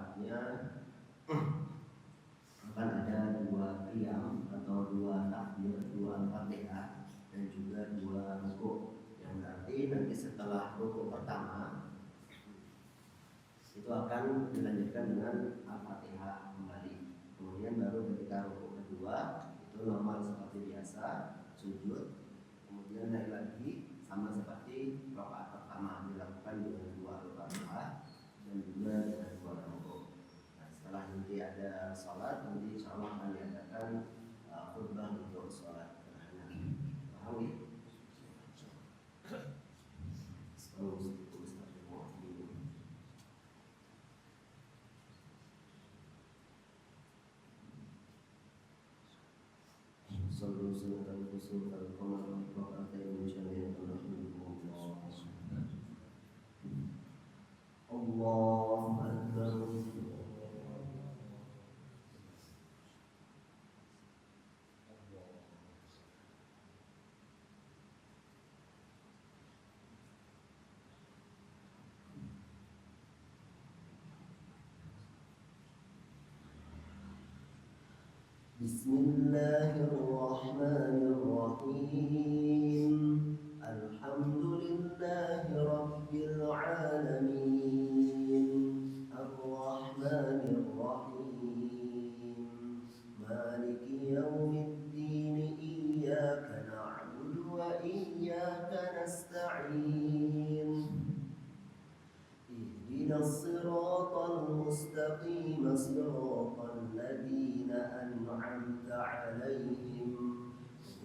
sholatnya akan ada 2 qiyam atau 2 takbir, 2 Al-Fatihah dan juga 2 rukuk. Yang berarti nanti setelah rukuk pertama itu akan dilanjutkan dengan Al-Fatihah kembali. Kemudian baru ketika rukuk kedua itu normal seperti biasa, sujud, kemudian naik lagi sama seperti rakaat pertama, dilakukan dengan 2 Al-Fatihah dan juga dengan 2 rukuk. Setelah nanti ada sholat, nanti insya Allah akan diadakan khutbah untuk sholat gerhana. Paham ya? Sallu sunnatal kusuf al-qamar al-qamaratain musyami'atan rahimahumullah. Allahu Akbar. Bismillahirrahmanirrahim. Alhamdulillahi rabbil alamin. Ar-Rahmanir Rahim. Maliki yaumiddin. Iyyaka na'budu wa iyyaka nasta'in. Ihdinas siratal mustaqim, siratal ladzina an'amta 'alaihim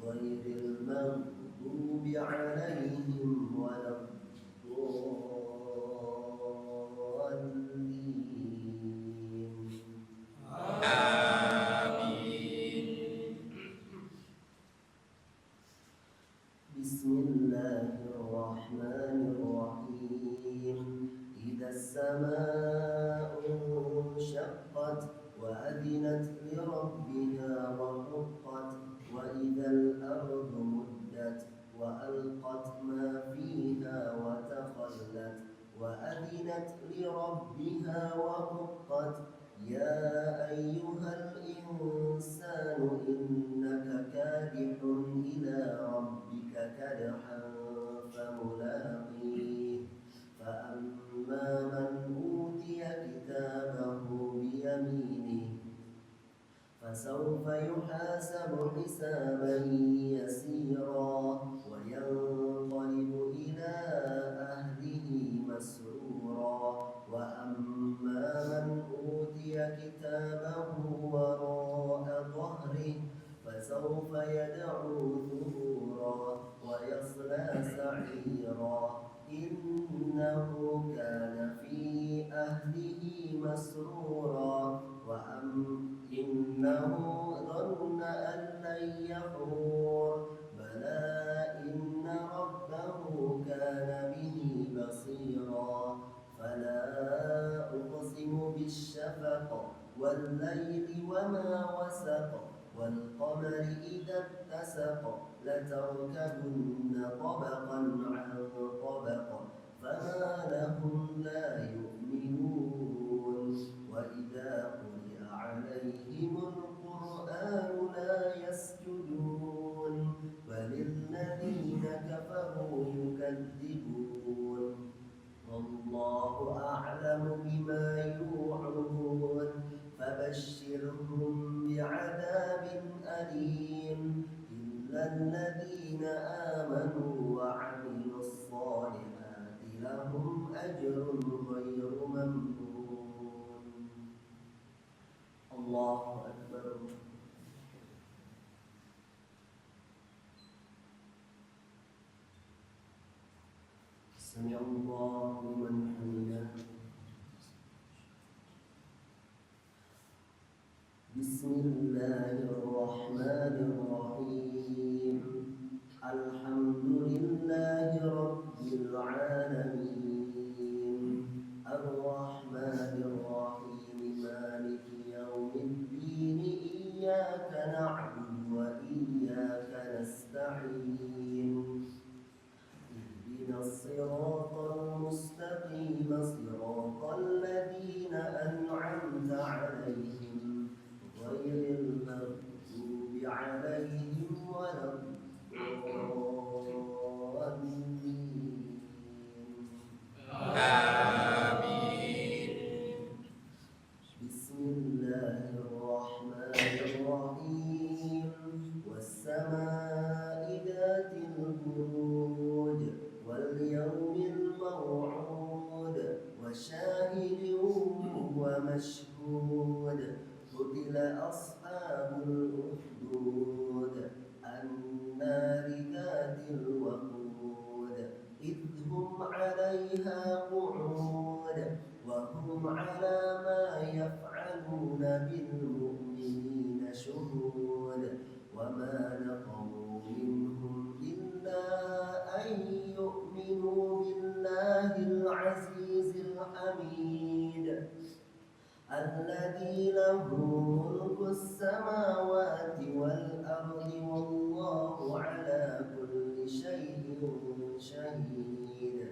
ghairil maghdubi 'alaihim waladdallin. Amin. Bismillahirrahmanirrahim. Idzas samaa'u insyaqqat wa adinat li rabbiha wa huqqat wa idzal ardu muddat wa alqat ma fiha wa takhallat wa adinat li rabbiha wa huqqat. Ya ayyuhal insanu innaka kadihun ila rabbika kadhan famulaqih. فأما من أوتي كتابه بيمينه فسوف يحاسب حسابا يسيرا وينقلب إلى أهله مسرورا. وأما من أوتي كتابه وراء ظهره فسوف يدعو ثبورا ويصلى سعيرا. إنه كان في أهله مسرورا إنه ظن أن لن يحور. بلى إن ربه كان به بصيرا. فلا أقسم بالشفق والليل وما وسق والقمر إذا اتسق لتركبن طبقا عن طبق فما لهم لا يؤمنون. وإذا قرئ عليهم القرآن لا يسجدون بل الذين كفروا يكذبون. والله أعلم بما يوعون فبشرهم بعذاب أليم إلا الذين آمنوا وعملوا الصالحات لهم أجر غير ممنون. الله أكبر. سمع الله لمن حمده. بسم الله الرحمن الرحيم. الحمد لله رب العالمين. الرحمن الرحيم. مالك يوم الدين. إياك نعبد وإياك نستعين. اهدنا الصراط المستقيم صراط الذين أنعمت شاهد ومشهود قتل أصحاب الأخدود النار ذات الوقود إذ هم عليها قعود وهم على ما يفعلون بالمؤمنين شهود وما نقموا منهم إلا أن يؤمنوا بالله العزيز الحميد الذي له ملك السماوات والأرض والله على كل شيء شهيد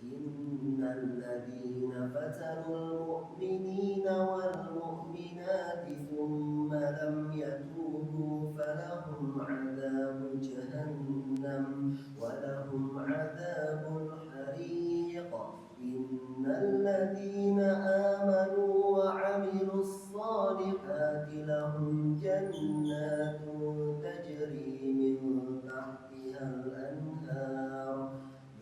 إن الذين فتنوا المؤمنين والمؤمنات ثم لم يتوبوا فلهم عذاب جهنم ولهم عذاب الحريق إن الذين آمنوا وعملوا الصالحات لهم جنات تجري من تحتها الأنهار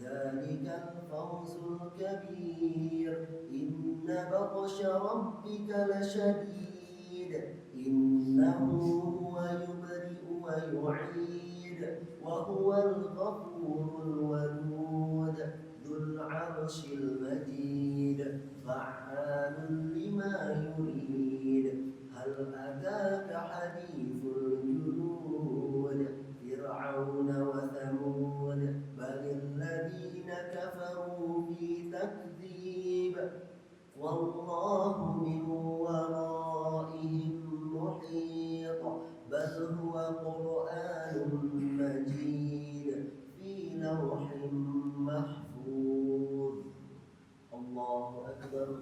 ذلك الفوز الكبير إن بطش ربك لشديد إنه هو يبرئ ويعيد وهو الغفور الودود ذو العرش المجيد فعال لما يريد هل أتاك حديث الجنود فرعون وثمود بل الذين كفروا في تكذيب والله من ورائهم محيط بل هو قرآن مجيد في لوح محفوظ الله أكبر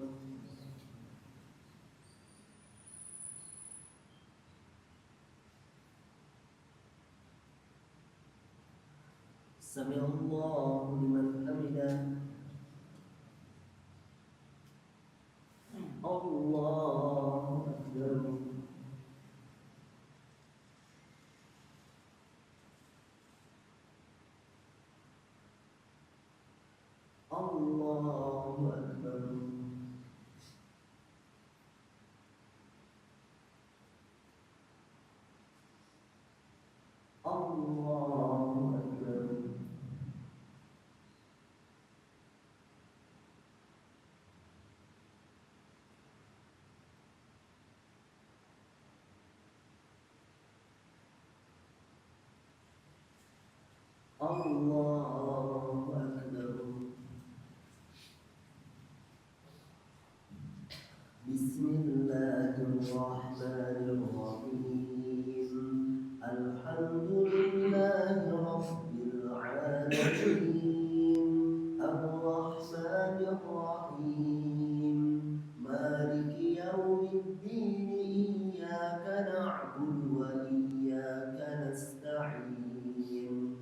سمع الله لمن حمده الله أكبر الله أكبر الله أكبر الله أكبر بسم الله الرحمن الرحيم الحمد لله رب العالمين الرحمن الرحيم مالك يوم الدين إياك نعبد وإياك نستعين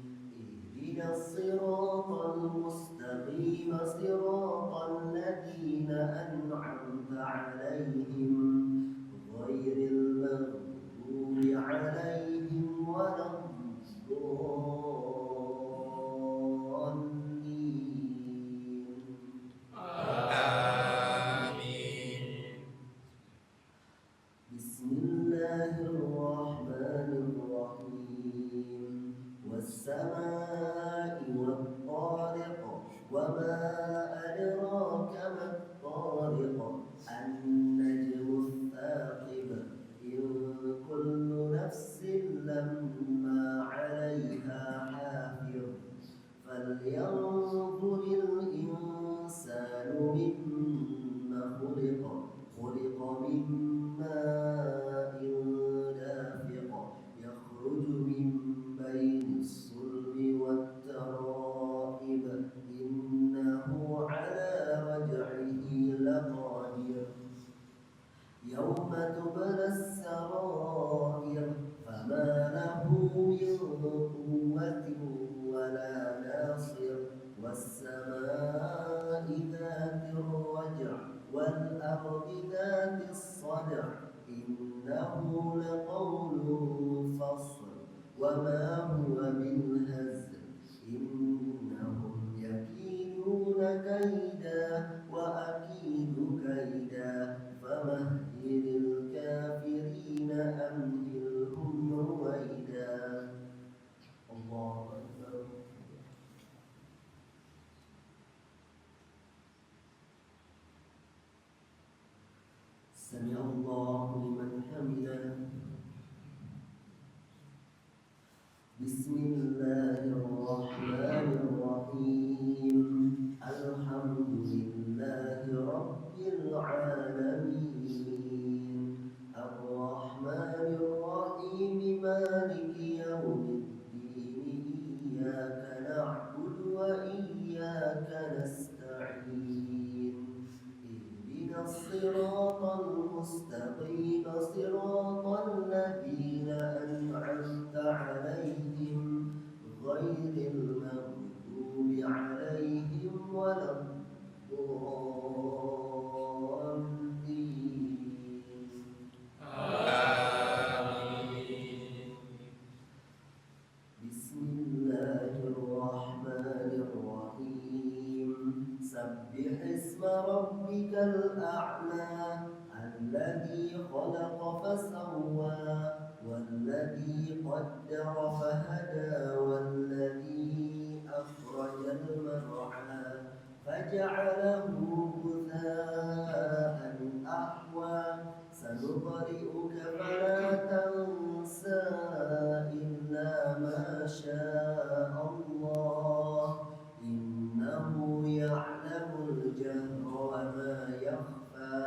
اهدنا الصراط المستقيم صراط الذين أنعمت عليهم غير المغضوب عليهم ولا الضالين آمين بسم الله الرحمن الرحيم والسماء والطارق وما أدراك ما الطارق النجم الثاقب إن كل نفس لما عليها حافظ فلينظر الإنسان مما خلق خلق من ماء دافق يخرج من بين الصلب والترائب إنه على رجعه لقادر يوم تبلى السرائر فما له من قوة ولا ناصر والسماء ذات الرجع والأرض ذات الصدع إنه لقول فصل وما هو بالهزل إنهم يكيدون كيدا وأكيد سمع الله لمن حمده. بسم الله الرحمن الرحيم. الحمد لله رب العالمين. الرحمن الرحيم مالك يوم الدين. إياك نعبد وإياك نستعين. اهدنا الصراط المستقيم صراط الذين أنعمت عليهم غير المغضوب عليهم ولا الضالين. بسم الله الرحمن الرحيم. سبح اسم ربك الأعلى الذي خلق فسوى والذي قدر فهدى والذي أخرج المرعى فجعله غثاء أحوى. سنقرئك فلا تنسى إلا ما شاء الله إنه يعلم الجهر وما يخفى.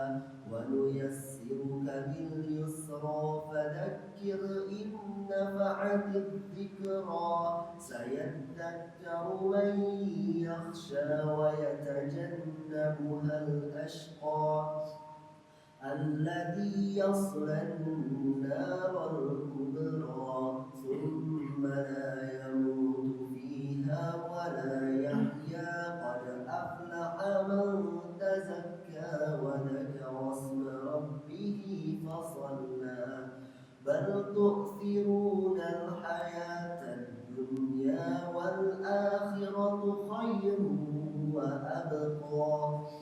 ونيسرك باليسرى فذكر إن نفعت الذكرى. سيذكر من يخشى ويتجنبها الأشقى الذي يصلى النار الكبرى ثم لا يموت فيها ولا يحيا. قد أفلح من تزكى وذكر اسم ربه فصلى. بل تؤثرون الحياة الدنيا والآخرة خير وأبقى.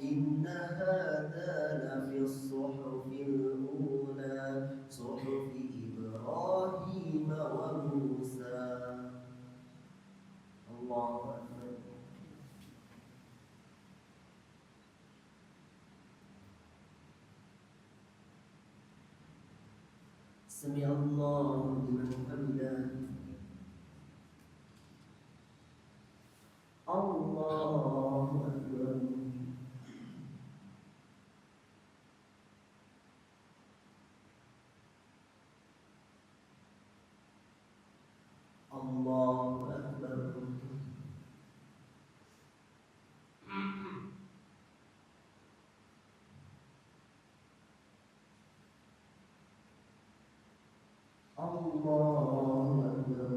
إن هذا لفي الصحف الأولى صحف إبراهيم وموسى. الله أكبر. سمع الله لمن حمده. الله أكبر. الله أكبر. الله أكبر.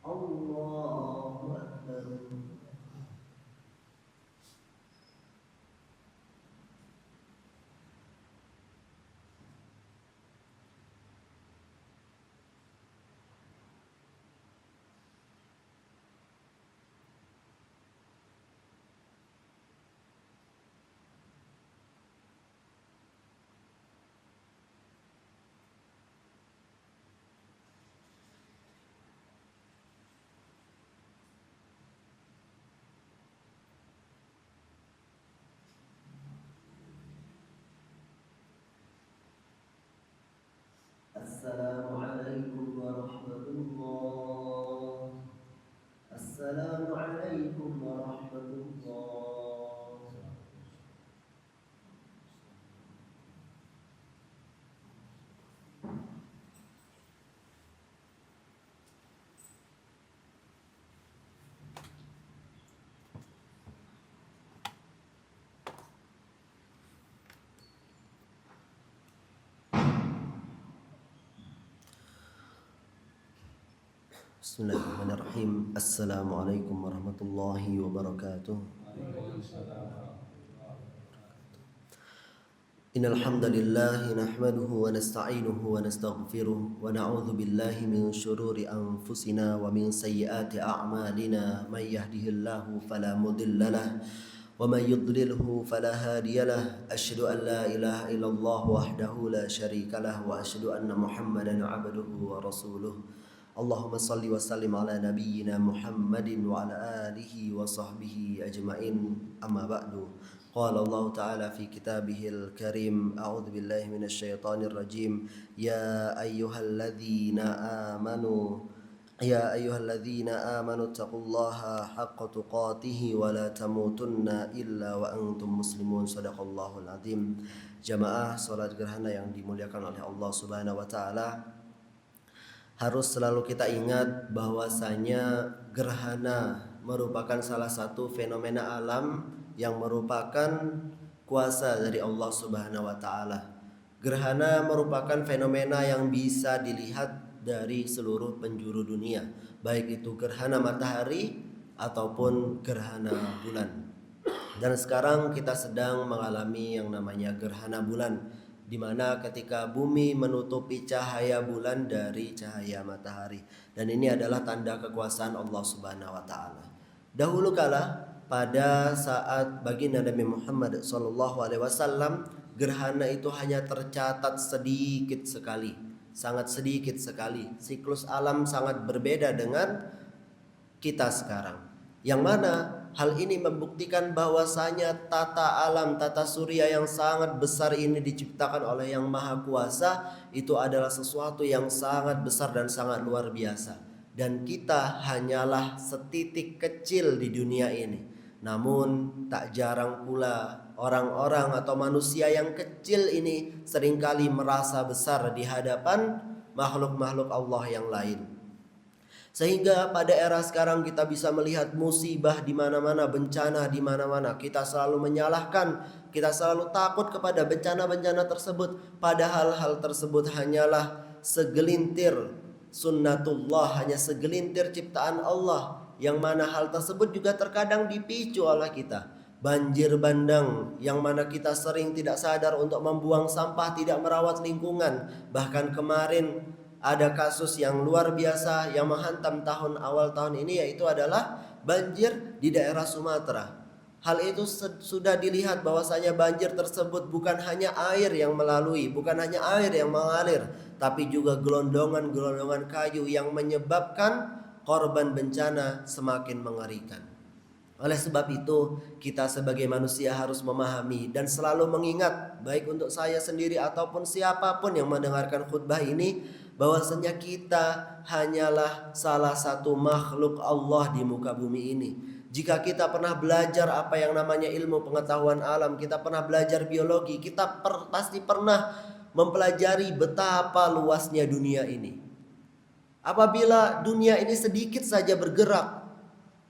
الله أكبر. السلام عليكم ورحمة الله. السلام عليكم ورحمة الله. Bismillahirrahmanirrahim. Assalamualaikum warahmatullahi wabarakatuh. Innal hamdalillah nahmaduhu wa nasta'inuhu wa nastaghfiruh wa na'udzu billahi min shururi anfusina wa min sayyiati a'malina. May yahdihillahu fala mudilla lahu ومن يضلله فلا هادي له أشهد أن لا إله إلا الله وحده لا شريك له وأشهد أن محمدا عبده ورسوله اللهم صل وسلم على نبينا محمد وعلى آله وصحبه أجمعين أما بعد قال الله تعالى في كتابه الكريم أعوذ بالله من الشيطان الرجيم يا أيها الذين آمنوا اتقوا الله حق تقاته ولا تموتن إلا وأنتم مسلمون صدق الله العظيم. Jamaah salat gerhana yang dimuliakan oleh Allah Subhanahu wa taala, harus selalu kita ingat bahwasanya gerhana merupakan salah satu fenomena alam yang merupakan kuasa dari Allah Subhanahu wa taala. Gerhana merupakan fenomena yang bisa dilihat dari seluruh penjuru dunia, baik itu gerhana matahari ataupun gerhana bulan. Dan sekarang kita sedang mengalami yang namanya gerhana bulan, di mana ketika bumi menutupi cahaya bulan dari cahaya matahari, dan ini adalah tanda kekuasaan Allah Subhanahu wa taala. Dahulu kala pada saat baginda Nabi Muhammad SAW, gerhana itu hanya tercatat sedikit sekali. Sangat sedikit sekali. Siklus alam sangat berbeda dengan kita sekarang, yang mana hal ini membuktikan bahwasanya tata alam, tata surya yang sangat besar ini diciptakan oleh Yang Maha Kuasa. Itu adalah sesuatu yang sangat besar dan sangat luar biasa, dan kita hanyalah setitik kecil di dunia ini. Namun tak jarang pula orang-orang atau manusia yang kecil ini seringkali merasa besar di hadapan makhluk-makhluk Allah yang lain. Sehingga pada era sekarang kita bisa melihat musibah di mana-mana, bencana di mana-mana. Kita selalu menyalahkan, kita selalu takut kepada bencana-bencana tersebut. Padahal hal tersebut hanyalah segelintir sunnatullah, hanya segelintir ciptaan Allah, yang mana hal tersebut juga terkadang dipicu oleh kita. Banjir bandang yang mana kita sering tidak sadar untuk membuang sampah, tidak merawat lingkungan. Bahkan kemarin ada kasus yang luar biasa yang menghantam awal tahun ini, yaitu adalah banjir di daerah Sumatera. Hal itu sudah dilihat bahwasanya banjir tersebut bukan hanya air yang melalui, bukan hanya air yang mengalir, tapi juga gelondongan-gelondongan kayu yang menyebabkan korban bencana semakin mengerikan. Oleh sebab itu, kita sebagai manusia harus memahami dan selalu mengingat, baik untuk saya sendiri ataupun siapapun yang mendengarkan khutbah ini, bahwasanya kita hanyalah salah satu makhluk Allah di muka bumi ini. Jika kita pernah belajar apa yang namanya ilmu pengetahuan alam, kita pernah belajar biologi, kita pasti pernah mempelajari betapa luasnya dunia ini. Apabila dunia ini sedikit saja bergerak,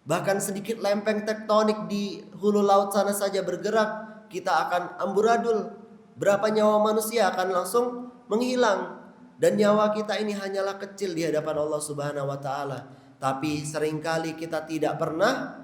bahkan sedikit lempeng tektonik di hulu laut sana saja bergerak, kita akan amburadul. Berapa nyawa manusia akan langsung menghilang. Dan nyawa kita ini hanyalah kecil di hadapan Allah Subhanahu wa taala. Tapi seringkali kita tidak pernah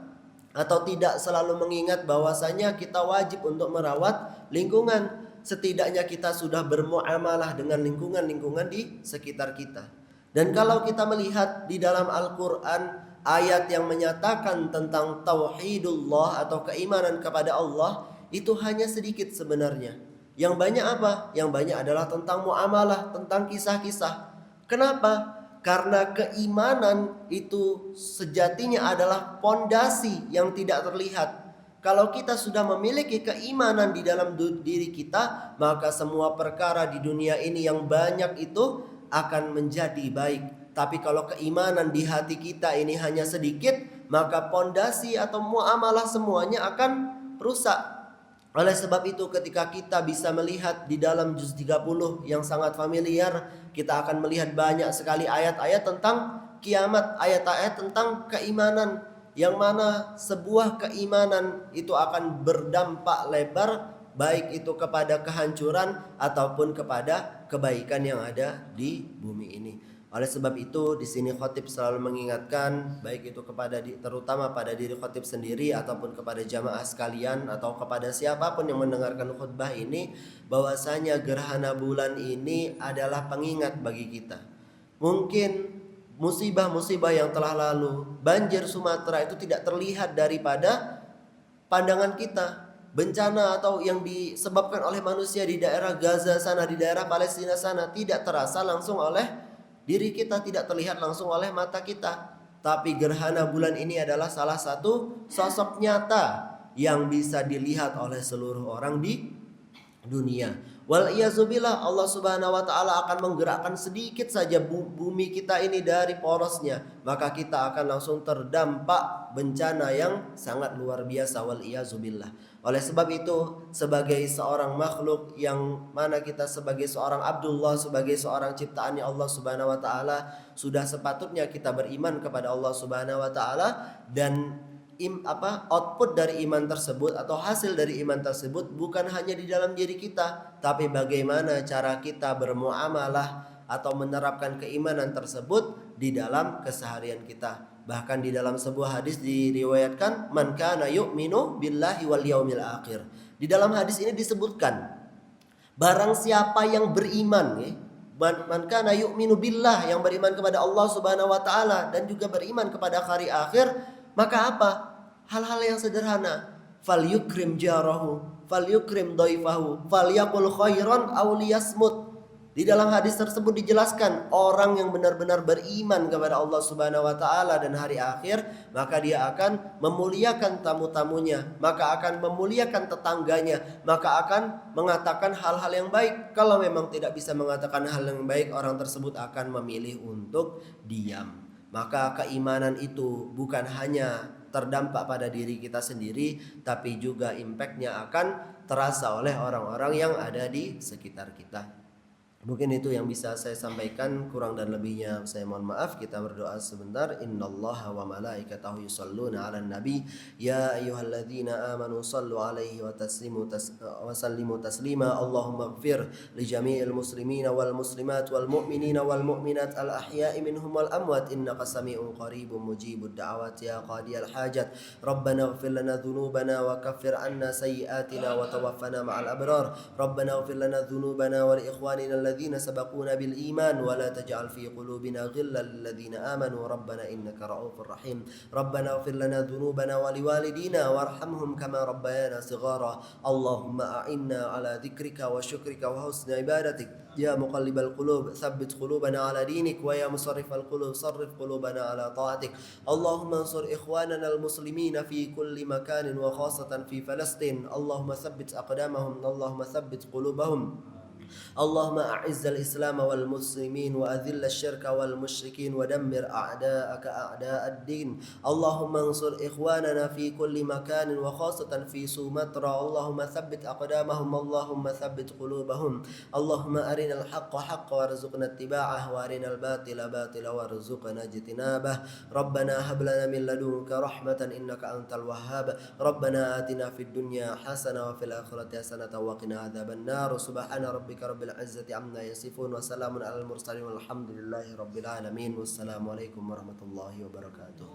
atau tidak selalu mengingat bahwasanya kita wajib untuk merawat lingkungan. Setidaknya kita sudah bermuamalah dengan lingkungan-lingkungan di sekitar kita. Dan kalau kita melihat di dalam Al-Quran, ayat yang menyatakan tentang tauhidullah atau keimanan kepada Allah, itu hanya sedikit sebenarnya. Yang banyak apa? Yang banyak adalah tentang muamalah, tentang kisah-kisah. Kenapa? Karena keimanan itu sejatinya adalah pondasi yang tidak terlihat. Kalau kita sudah memiliki keimanan di dalam diri kita, maka semua perkara di dunia ini yang banyak itu akan menjadi baik. Tapi kalau keimanan di hati kita ini hanya sedikit, maka pondasi atau muamalah semuanya akan rusak. Oleh sebab itu, ketika kita bisa melihat di dalam juz 30 yang sangat familiar, kita akan melihat banyak sekali ayat-ayat tentang kiamat, ayat-ayat tentang keimanan, yang mana sebuah keimanan itu akan berdampak lebar, baik itu kepada kehancuran ataupun kepada kebaikan yang ada di bumi ini. Oleh sebab itu, di sini khatib selalu mengingatkan, baik itu kepada terutama pada diri khatib sendiri ataupun kepada jamaah sekalian atau kepada siapapun yang mendengarkan khutbah ini, bahwasanya gerhana bulan ini adalah pengingat bagi kita. Mungkin musibah-musibah yang telah lalu, banjir Sumatera itu tidak terlihat daripada pandangan kita, bencana atau yang disebabkan oleh manusia di daerah Gaza sana, di daerah Palestina sana tidak terasa langsung oleh diri kita, tidak terlihat langsung oleh mata kita. Tapi gerhana bulan ini adalah salah satu sosok nyata yang bisa dilihat oleh seluruh orang di dunia. Wal iyazubillah, Allah Subhanahu wa taala akan menggerakkan sedikit saja bumi kita ini dari porosnya, maka kita akan langsung terdampak bencana yang sangat luar biasa. Wal iyazubillah. Oleh sebab itu, sebagai seorang makhluk yang mana kita sebagai seorang Abdullah, sebagai seorang ciptaannya Allah Subhanahu wa taala, sudah sepatutnya kita beriman kepada Allah Subhanahu wa taala, dan output dari iman tersebut atau hasil dari iman tersebut bukan hanya di dalam diri kita, tapi bagaimana cara kita bermuamalah atau menerapkan keimanan tersebut di dalam keseharian kita. Bahkan di dalam sebuah hadis diriwayatkan, man kana yu'minu billahi wal yaumil akhir. Di dalam hadis ini disebutkan, barang siapa yang beriman, man kana yu'minu billah, yang beriman kepada Allah Subhanahu wa taala dan juga beriman kepada hari akhir, maka apa? Hal-hal yang sederhana. Falyukrim jarahu, falyukrim dhaifahu, falyaqul khairan aw liyasmut. Di dalam hadis tersebut dijelaskan, orang yang benar-benar beriman kepada Allah Subhanahu wa taala dan hari akhir, maka dia akan memuliakan tamu-tamunya, maka akan memuliakan tetangganya, maka akan mengatakan hal-hal yang baik. Kalau memang tidak bisa mengatakan hal yang baik, orang tersebut akan memilih untuk diam. Maka keimanan itu bukan hanya terdampak pada diri kita sendiri, tapi juga impactnya akan terasa oleh orang-orang yang ada di sekitar kita. Mungkin itu yang bisa saya sampaikan, kurang dan lebihnya saya mohon maaf. Kita berdoa sebentar. Innallaha wa malaikatahu yusholluna 'alan nabi ya ayyuhalladzina amanu shallu 'alaihi wa sallimu taslima. Allahumma ighfir li jami'il muslimina wal muslimat wal mu'minina wal mu'minat al ahya'i minhum wal amwat innaka sami'un qaribun mujibud da'awat ya qadiyal hajat. Rabbana ighfir lana dhunubana wa kaffir 'anna sayyi'atina wa tawaffana ma'al abrar. Rabbana ighfir lana dhunubana wa li ikhwanina الذين سبقونا بالإيمان ولا تجعل في قلوبنا غلا للذين آمنوا ربنا إنك رؤوف رحيم. ربنا اغفر لنا ذنوبنا ولوالدينا وارحمهم كما ربيانا صغارا. اللهم أعنا على ذكرك وشكرك وحسن عبادتك يا مقلب القلوب ثبت قلوبنا على دينك ويا مصرف القلوب صرف قلوبنا على طاعتك. اللهم انصر إخواننا المسلمين في كل مكان وخاصة في فلسطين. اللهم ثبت أقدامهم، اللهم ثبت قلوبهم. اللهم أعز الإسلام والمسلمين وأذل الشرك والمشركين ودمر أعداءك أعداء الدين. اللهم انصر إخواننا في كل مكان وخاصة في سومطرة. اللهم ثبت أقدامهم، اللهم ثبت قلوبهم. اللهم أرنا الحق حقا وارزقنا اتباعه وأرنا الباطل باطلا وارزقنا اجتنابه. ربنا هب لنا من لدنك رحمة إنك أنت الوهاب. ربنا آتنا في الدنيا حسنة وفي الآخرة حسنة وقنا عذاب النار. سبحان ربك رب العزة عما يصفون وسلام على المرسلين والحمد لله رب العالمين. والسلام عليكم ورحمة الله وبركاته.